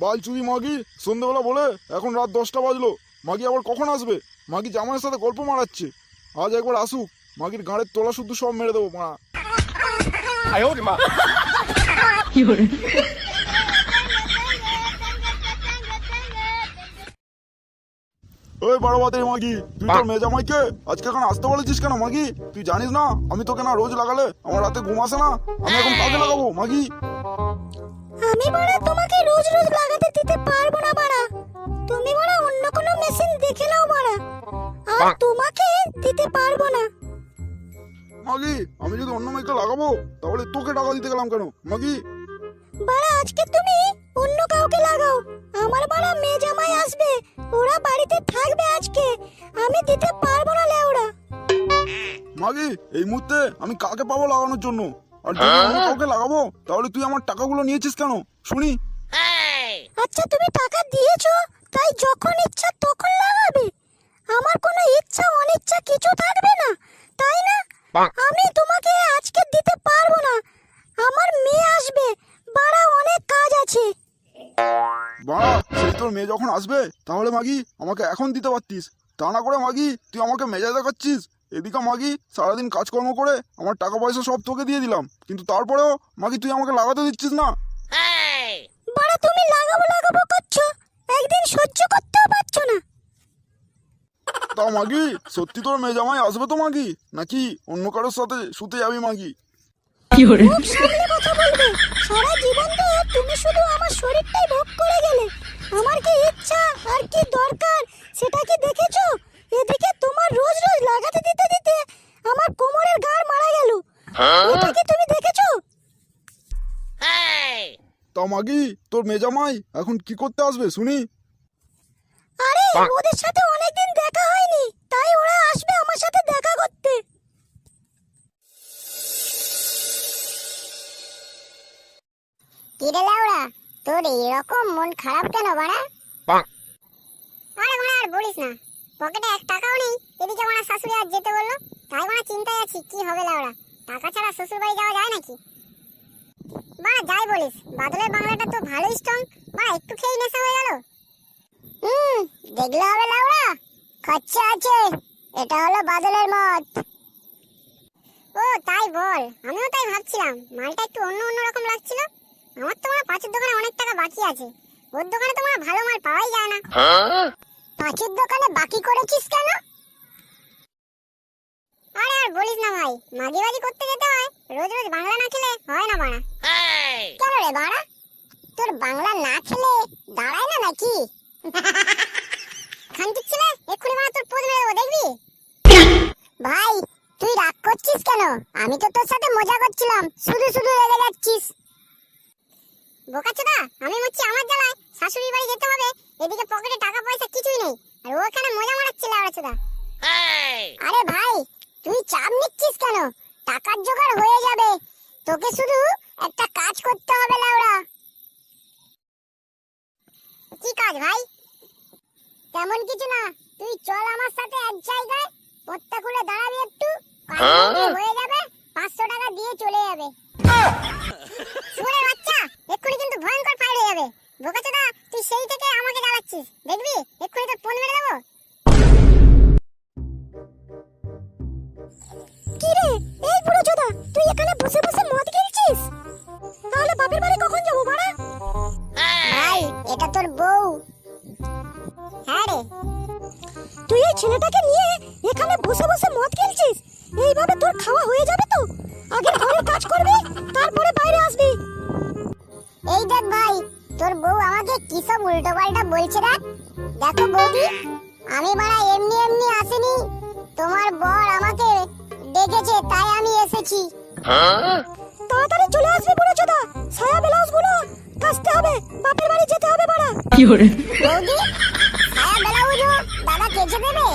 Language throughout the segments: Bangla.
বালচুদি মাগি সন্ধ্যেবেলা বলে এখন রাত 10টা বাজলো। মাগি আবার কখন আসবে? মাগি জামাইয়ের সাথে গল্প মারাচ্ছে। আজ একবার আসুক, মাগির গাঁড়ের তোলা শুদ্ধ সব মেরে দেবো মা। ওই বড় বাতের মাগি, তুই তোর মেয়ে জামাইকে আজকে এখন আসতে বলেছিস কেন মাগি? তুই জানিস না আমি তোকে না রোজ লাগালে আমার রাতে ঘুম আসে না। আমি এখন কাকে লাগাবো মাগি? আমি বাড়া তোমাকে রোজ রোজ লাগাতে দিতে পারবো না বাড়া। তুমি বাড়া অন্য কোনো মেশিন দেখে নাও বাড়া, আর তোমাকে দিতে পারবো না। মাগি আমি যদি অন্য মেয়েকে লাগাবো তাহলে তোকে টাকা দিতে গেলাম কেন মাগি? বাড়া আজকে তুমি অন্য কাউকে লাগাও, আমার বাড়া মেয়ে জামাই আসবে, ওরা বাড়িতে থাকবে আজকে, আমি দিতে পারবো না লেওড়া। মাগি এই মুহূর্তে আমি কাকে পাবো লাগানোর জন্য? আর যদি অন্য কাউকে লাগাবো তাহলে তুই আমার টাকাগুলো নিয়েছিস কেন শুনি? আচ্ছা তুমি টাকা দিয়েছো তাই যখন ইচ্ছা তখন লাগাবে, আমার কোনো ইচ্ছা অনিচ্ছা কিছু থাকবে না তাই না? আমি তোমাকে আজকে দিতে পারবো না, আমার মেয়ে আসবে, বাড়া অনেক কাজ আছে। বাড়া সেই তোর মেয়ে যখন আসবে তাহলে মাগি আমাকে এখন দিতে পারতিস, তা না করে মাগি তুই আমাকে মেজাজ দেখাচ্ছিস। এদিকে মাগি সারাদিন কাজকর্ম করে আমার টাকা পয়সা সব তোকে দিয়ে দিলাম, কিন্তু তারপরেও মাগি তুই আমাকে লাগাতে দিচ্ছিস না। বাড়া তুমি লাগাবো লাগাবো করছো, একদিন সহ্য করতেও পারছো না। তা মাগি সত্যি তোর মেয়ে জামাই আসবে তো মাগি, নাকি অন্য কারোর সাথে শুতে যাবি মাগি? খুব সামনে কথা বলবে, সারা জীবন তো তুমি শুধু আমার শরীরটাই ভোগ করে গেলে, আমার কি ইচ্ছা আর কি দরকার সেটা কি দেখেছো? এদিকে তোমার রোজ রোজ লাগাতে দিতে দিতে আমার কোমরের গাড় মারা গেল, এটা কি তুমি দেখেছো? তা মাগি তোর মেয়ে জামাই এখন কি করতে আসবে শুনি? আরে ওদের সাথে অনেকদিন দেখা হয়নি, তাই ওরা আসবে আমার সাথে দেখা করতে। কিরে লাউড়া, তোর এরকম মন খারাপ কেন বাড়া? আরে বাড়া আর বলিস না, পকেটে 1 টাকাও নেই, এদিকে বাড়া শাশুড়ি আজ যেতে বললো, তাই বাড়া চিন্তায় আছি কি হবে লাউড়া। টাকা ছাড়া শ্বশুর বাড়ি যাওয়া যায় নাকি? বাড়া যাই বলিস, বাদলের বাংলাটা তো ভালোই স্ট্রং, বাড়া একটু খেয়ে নেশা হয়ে গেল। দেখলে হবে লাউড়া, খরচা আছে, এটা হলো বাদলের মত। ও তাই বল, আমিও তাই ভাবছিলাম, মালটা একটু অন্য অন্য রকম লাগছিল। আমার তো মনে পাঁচের দোকানে অনেক টাকা বাকি আছে, ওর দোকানে তো মনে ভালো মাল পাওয়াই যায় না। পাঁচের দোকানে বাকি করেছিস কেন? আরে আর বলিস না ভাই, মাগিবাজি করতে যেতে হয়, রোজ রোজ বাংলা না খেলে হয় না বাড়া। কেন রে বাড়া, তোর বাংলা না খেলে দাঁড়ায় না নাকি? খানকির ছেলে, এক্ষুনি বাড়া তোর পোদ মেরে দেবো দেখবি। ভাই তুই রাগ করছিস কেন? আমি তো তোর সাথে মজা করছিলাম, শুধু শুধু রেগে যাচ্ছিস। বোকাচোদা, আমি মরছি আমার জ্বালায়, শাশুড়ি বাড়ি যেতে হবে, এদিকে পকেটে টাকা পয়সা কিছুই নেই, আর ও এখানে মজা মারাচ্ছে লাউড়াচোদা। আরে ভাই তুই চাপ নিচ্ছিস কেন? টাকার জোগাড় হয়ে যাবে, তোকে শুধু একটা কাজ করতে হবে লাউড়া। কি কাজ ভাই? তেমন কিছু না, তুই চল আমার সাথে এক জায়গায়, পত্তা খুলে দাঁড়াবি একটু, হয়ে যাবে, 500 টাকা দিয়ে চলে যাবে। শুনে বাচ্চা, এক্ষুনি কিন্তু ভয়ঙ্কর ফাইট হয়ে যাবে। বোকাচোদা তুই সেই থেকে আমাকে জ্বালাচ্ছিস, দেখবি এক্ষুনি তোর ফোন মেরে দেবো। কি রে এই বুড়ো চোদা, তুই এখানে বসে বসে মদ গিলছিস? তাহলে বাপের বাড়ি কখন যাবো বাড়া? ভাই এটা তোর বউ। হ্যাঁ রে, তুই এই ছেলেটাকে নিয়ে এখানে বসে বসে মদ গিলছিস? এইভাবে তোর খাওয়া হয়ে যাবে তো? আগে ঘরে কাজ করবি, তারপরে বাইরে আসবি। এই দেখ ভাই, তোর বউ আমাকে কি সব উল্টো পাল্টা বলছে দেখ। দেখো বৌদি, আমি বাড়া এমনি এমনি আসিনি, তোমার বর আমাকে ডেকেছে তাই আমি এসেছি। তাড়াতাড়ি চলে আসবি বুড়ো চোদা, ছায়া ব্লাউজ গুলো কাচতে হবে, বাপের বাড়ি যেতে হবে বাড়া। বৌদি, ছায়া ব্লাউজও দাদা কেচে দেবে?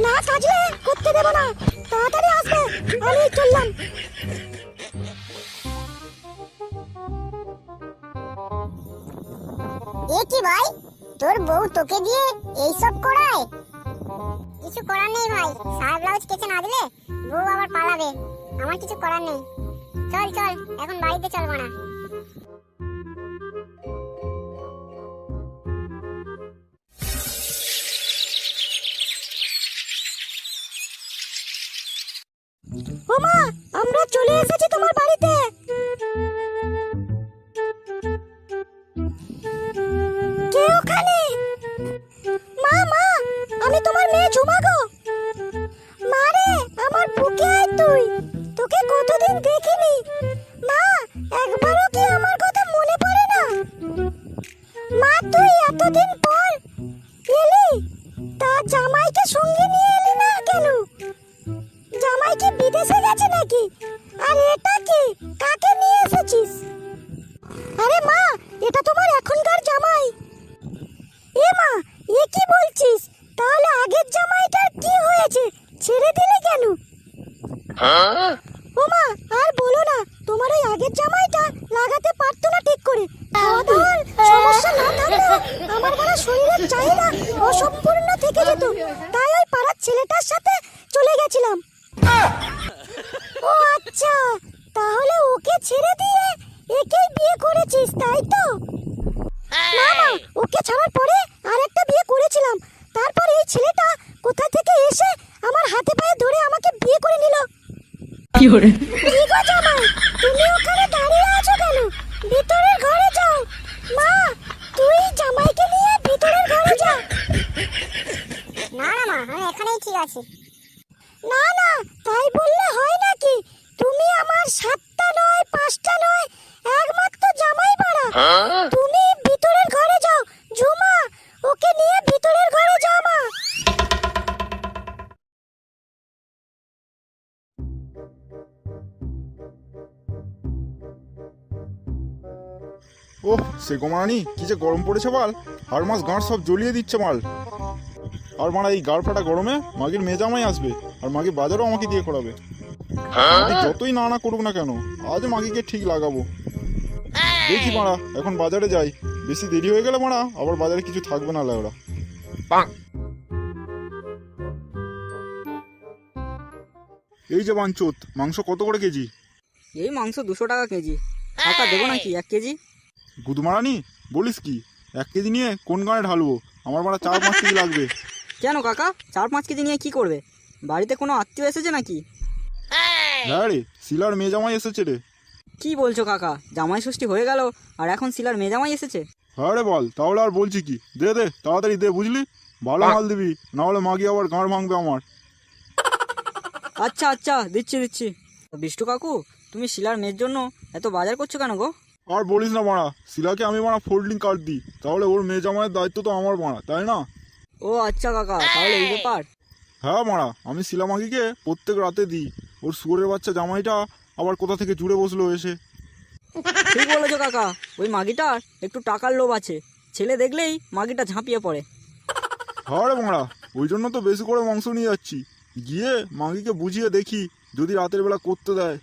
না কাজলে করতে দেব না, তাড়াতাড়ি আসবে, আমি চললাম। এ কি ভাই, তোর বউ তোকে দিয়ে এইসব করায়? কিছু করার নেই ভাই, সায়া ব্লাউজ কেচে না দিলে বউ আবার পালাবে, আমার কিছু করার নেই। চল চল এখন বাড়িতে চল বানা। এতদিন পর এলি, তা জামাইকে সঙ্গে নিয়ে এলি না কেন? জামাই কি বিদেশে গেছে নাকি? আর এটা কি, কাকে নিয়ে এসেছিস? আরে মা, এটা তোমার এখনকার জামাই। এ মা, এ কি বলছিস? তাহলে আগের জামাইটার কি হয়েছে? ছেড়ে দিলে কেন? ও মা, আর বলো না, তোমার ওই আগের জামাইটা লাগাতে পারতো না ঠিক করে। খাওয়া দাওয়ার সমস্যা না থাকলেও আমার বড় শরীরের চাহিদা অসম্পূর্ণ থেকে যেত, তাই ওই পাড়ার ছেলেটার সাথে চলে গেছিলাম। ও আচ্ছা, তাহলে ওকে ছেড়ে দিয়ে একেই বিয়ে করেছিস, তাই তো? না মা, ওকে ছাড়ার পরে আরেকটা বিয়ে করেছিলাম। তারপর এই ছেলেটা কোথা থেকে এসে আমার হাতে পায়ে ধরে আমাকে বিয়ে করে নিল। কি গো জামাই, তুমি ওখানে দাঁড়িয়ে আছো কেন? ভিতরের ঘরে যাও। মা, তুই জামাইকে নিয়ে ভিতরের ঘরে যা। না না মা, আমি এখানেই ঠিক আছি। না না, তাই বললে হয় নাকি? তুমি আমার 7টা নয় 5টা নয়, একমাত্র জামাই বাড়া। তুমি ভিতরের ঘরে যাও। ঝুমা, ওকে নিয়ে ভিতরের ঘরে যাও মা। ওহ, সে গোমানি কি যে গরম পড়েছে বাল। আর মাস গাঁট সব জ্বলিয়ে দিচ্ছে মাল। আর মারা এই গাড় ফাটা গরমে মাগির মেজামাই আসবে, আর মাগি বাজারও আমাকে দিয়ে করাবে। মাগি যতই না করুক না কেন, আজ মাগিকে ঠিক লাগাবো। দেখি মারা, এখন বাজারে যাই। বেশি দেরি হয়ে গেলে মারা আবার বাজারে কিছু থাকবে না লাগরা। এই যে বাঞ্চোত, মাংস কত করে কেজি? এই মাংস 200 টাকা কেজি। টাকা দেবো নাকি 1 কেজি? গুদমারানি বলিস কি? 1 কেজি নিয়ে কোন গানে ঢালবো? আমার মারা 4-5 কেজি লাগবে। কেন কাকা, 4-5 কেজি নিয়ে কি করবে? বাড়িতে কোনো আত্মীয় এসেছে নাকি? হ্যাঁ রে, শিলার মেজামাই এসেছে রে। কি বলছো কাকা, জামাই ষষ্ঠী হয়ে গেল আর এখন শিলার মেজামাই এসেছে? হ্যাঁ রে বল, তাহলে আর বলছি কি? দে দে তাড়াতাড়ি দে, বুঝলি? ভালো মাল দিবি, না হলে মাগি আবার গাঁড় ভাঙবে আমার। আচ্ছা আচ্ছা, দিচ্ছি। বিষ্টু কাকু, তুমি শিলার মেয়ের জন্য এত বাজার করছো কেন গো? আর বলিস না মারা, শিলাকে আমি মারা ফোল্ডিং কার্ড দিই, তাহলে ওর মেজামাইয়ের দায়িত্ব তো আমার মারা, তাই না? ও আচ্ছা কাকা, তাহলে এই ব্যাপার। হ্যাঁ মারা, আমি শিলা মাগিকে প্রত্যেক রাতে দিই। ওর শুয়োরের বাচ্চা জামাইটা আবার কোথা থেকে জুড়ে বসলো এসে। ঠিক বলেছো কাকা, ওই মাগিটার একটু টাকার লোভ আছে, ছেলে দেখলেই মাগিটা ঝাঁপিয়ে পড়ে। হ্যাঁ রে মারা, ওই জন্য তো বেশি করে মাংস নিয়ে যাচ্ছি। গিয়ে মাগিকে বুঝিয়ে দেখি যদি রাতের বেলা করতে দেয়।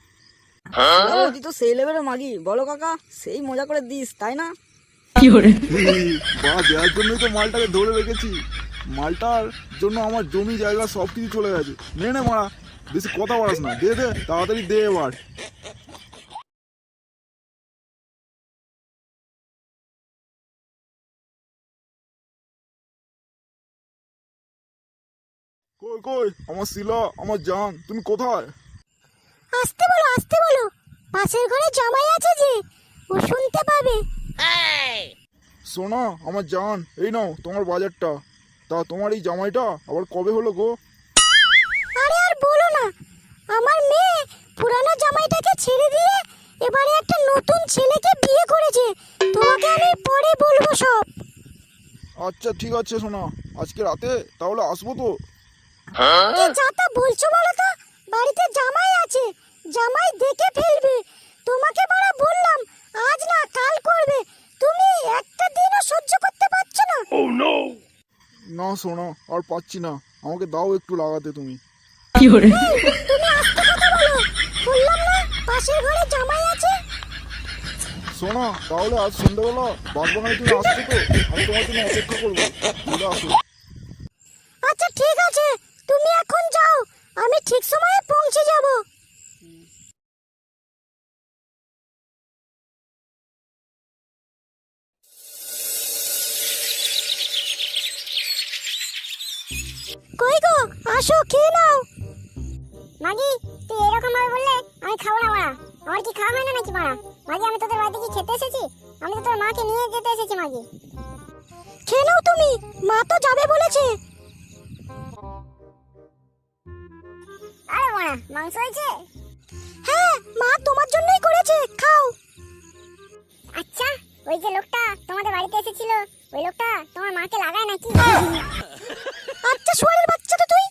তুই তো সেই লেভেলের মাগি, বলো কাকা, সেই মজা করে দিস, তাই না? বা দেওয়ার জন্যই তো মালটাকে ধরে রেখেছি। মালটার জন্য আমার জমি জায়গা সব কিছু চলে গেছে। নে নে মারা, বেশি কথা বাড়াস না, দে দে তাড়াতাড়ি দে এবার। কই কই আমার শিলা, আমার জান, তুমি কোথায়? আসতে বলো, পাশের ঘরে জামাই আছে যে, ও শুনতে পাবে। শোনা আমার জান, এই নাও তোমার বাজারটা। তা তোমার এই জামাইটা আবার কবে হলো গো? আরে আর বলো না, আমার মেয়ে পুরানো জামাইটাকে ছেড়ে দিয়ে এবারে একটা নতুন ছেলেকে বিয়ে করেছে। তোমাকে আমি পরে বলবো সব। আচ্ছা ঠিক আছে শোনা, আজকে রাতে তাহলে আসবো তো। কি যাতা বলছো বলো তো? বাড়িতে জামাই আছে, জামাই দেখে ফেলবে। তোমাকে বাড়া বললাম আজ না কাল করবে, তুমি একটা দিনও সহ্য করতে পারছো না? না শোনা, আর পাচ্ছি না, আমাকে দাও একটু লাগাতে তুমি। তুমি আস্তে কথা বলো, বললাম না পাশের ঘরে জামাই আছে। শোনা তাহলে আজ সন্ধ্যাবেলা বাগবাগানে তুমি আসছো তো? আমি তোমার জন্য অপেক্ষা করবো, চলে আসো। আচ্ছা ঠিক আছে, তুমি এখন যাও, আমি ঠিক সময়ে পৌঁছে যাব। কই গো, আসো খেয়ে নাও। মাগি, তুই এরকম ভাবে বললে আমি খাবো না মারা। আমার কি খাওয়া হয় না নাকি মারা? মাগি, আমি তোদের বাড়িতে কি খেতে এসেছি? আমি তো তোর মাকে নিয়ে যেতে এসেছি মাগি। খেয়ে নাও তুমি, মা তো যাবে বলেছে। আরে মারা, মাংস হয়েছে? হ্যাঁ, মা তোমার জন্যই করেছে, খাও। আচ্ছা, ওই যে লোকটা তোমার তোমাদের বাড়িতে এসেছিল ওই লোকটা তোমার মাকে লাগায় নাকি? আচ্ছা শুয়ারের বাচ্চা তো তুই।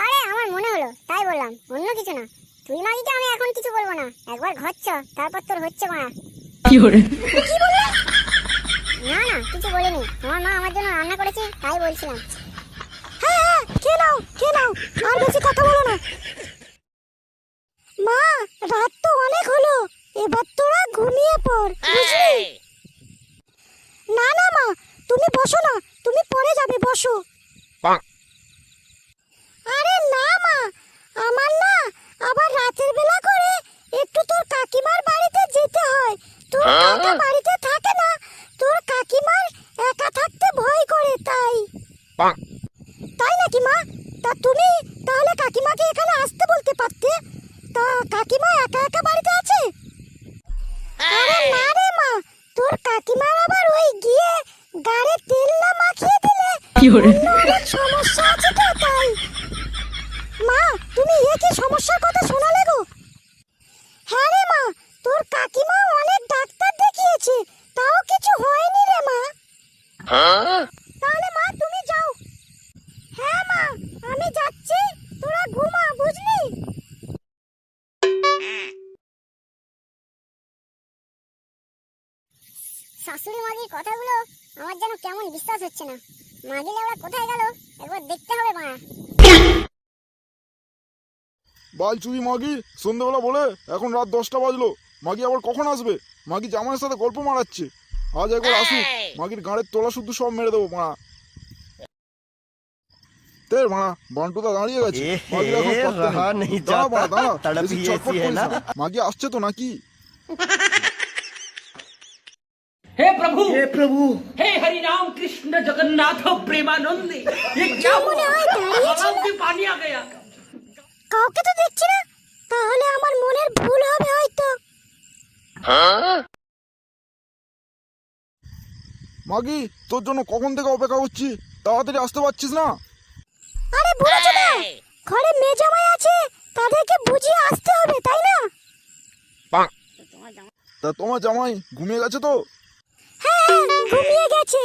আরে আমার মনে হলো তাই বললাম, অন্য কিছু না। তুই মাগিকে আমি এখন কিছু বলবো না, একবার ঘচ্ছ তারপর তোর হচ্ছে মারা। কি বললি? না না কিছু বলিনি, তোমার মা আমার জন্য রান্না করেছে তাই বলছিলাম। হ্যাঁ হ্যাঁ, খেয়ে নাও খেয়ে নাও, আর বেশি কথা বলো না। মা, রাত তো অনেক হলো, এবার তোরা ঘুমিয়ে পড়, বুঝলি? না না মা, তুমি বসো না, তুমি পরে যাবে, বসো। আরে না মা, আমার না আবার রাতের বেলা করে একটু তোর কাকিমার বাড়িতে যেতে হয়। তোর কাকা বাড়িতে থাকে না, তোর কাকিমার একা থাকতে ভয় করে, তাই। তাই নাকি মা? তা তুমি তাহলে কাকিমাকে এখানে আসতে বলতে পারতে। তা কাকিমা একা একা বাড়িতে আছে? আরে না রে মা, তোর কাকিমার আবার ওই গিয়ে গাড়ে তেল না মাখিয়ে দিলে অন্য অনেক সমস্যা আছে তো, তাই। মা, তুমি কি সমস্যার কথা শোনালে গো? হ্যাঁ রে মা, তোর কাকিমা অনেক ডাক্তার দেখিয়েছে, তাও কিছু হয়নি রে মা। তাহলে মা তুমি যাও। হ্যাঁ মা, আমি যাচ্ছি, তোরা ঘুমা, বুঝলি? শাশুড়ি মাগির কথাগুলো আমার যেন কেমন বিশ্বাস হচ্ছে না। মাগি লেওড়া কোথায় গেল একবার দেখতে হবে মারা। বাল চুরি মাগি, সন্ধ্যেবেলা বলে এখন রাত 10টা বাজলো। মাগি আবার কখন আসবে? মাগি জামাইয়ের সাথে গল্প মারাচ্ছে। আজ একবার আসুক, মাগির গাঁড়ের তোলা শুদ্ধ সব মেরে দেবো মারা। তের মারা, বান্টুদা দাঁড়িয়ে গেছে। মাগির এখন পাত্তা নেই। দাঁড়া মারা, দাঁড়া, বেশি ছটফট করিস না। মাগি আসছে তো নাকি? हे प्रभु हे हरि राम कृष्ण जगन्नाथ प्रेमानंद, ये क्या মনে হয় দাঁড়িয়ে ছিল? की पानी आ गया। কাউকে তো দেখছি না, তাহলে আমার মনের ভুল হবে হয়তো। মাগি, তোর জন্য কখন থেকে অপেক্ষা করছি, তাড়াতাড়ি আসতে পারছিস না? আরে বুঝছো না, ঘরে মেজামাই আছে, তাদেরকে বুঝিয়ে আসতে হবে, তাই না? তা তোমার জামাই ঘুমিয়ে গেছে তো? হ্যাঁ, ঘুমিয়ে গেছে।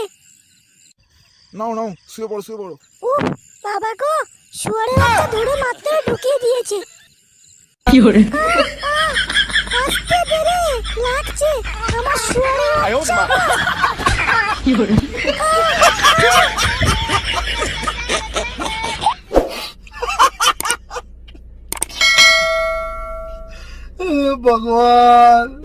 নাও নাও, শুয়ে পড়ো শুয়ে পড়ো। উফ বাবা গো, শুয়ারের একটা ধরে মাত্র ঢুকিয়ে দিয়েছে। আস্তে ধীরে লাগছে আমার শুয়ারের বাচ্চা। भगवान